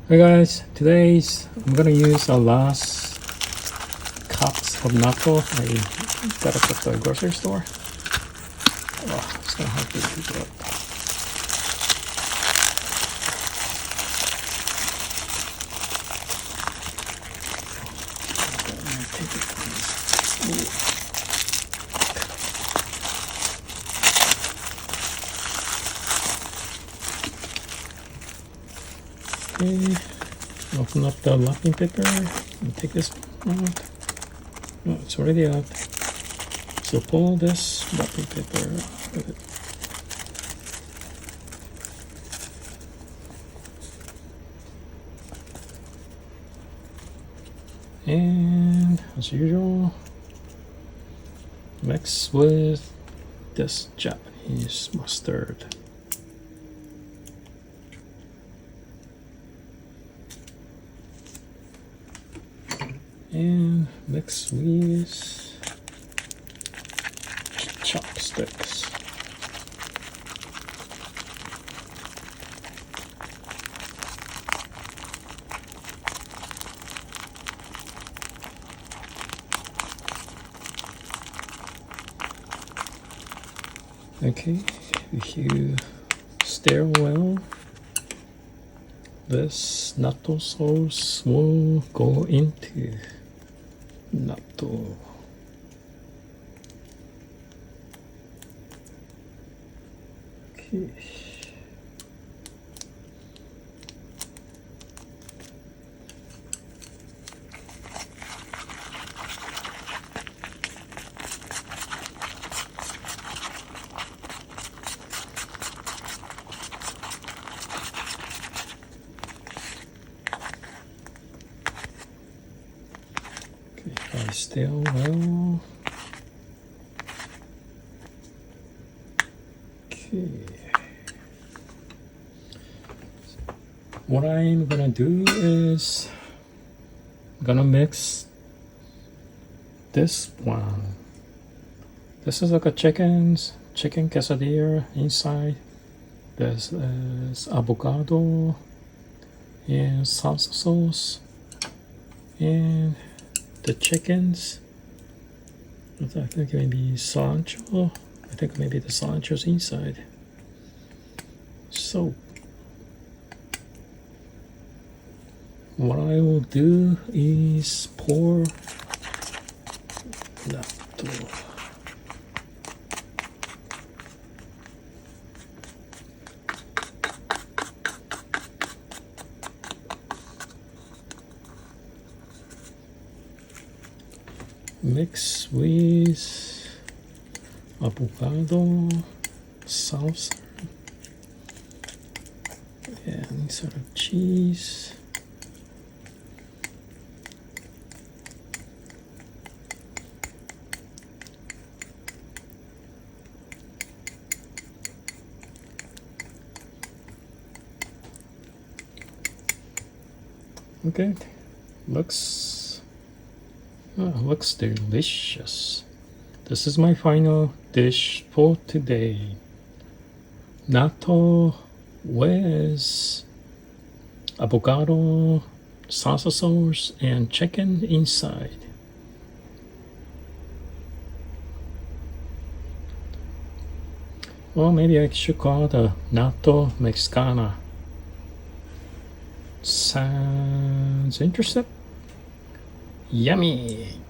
Hey guys, I'm gonna use the last cups of natto I got at the grocery store. Oh, it's gonna have to heat it up. Okay, open up the wrapping paper and take this out. No, it's already out. So pull this wrapping paper out of it. And as usual, mix with this Japanese mustard. And mix with chopsticks. Okay, if you stir well, this natto sauce will go into natto. Okay. I stir well. Okay. What I'm gonna do is gonna mix this one. This is like a chicken quesadilla inside. This is avocado and salsa sauce and the chickens. I think maybe cilantro. I think maybe the cilantro's inside. So what I will do is pour natto. Mix with avocado, salsa, and sort of cheese. Okay, looks delicious. This is my final dish for today. Natto with avocado, salsa sauce, and chicken inside. Well, maybe I should call it a Natto Mexicana. Sounds interesting. Yummy.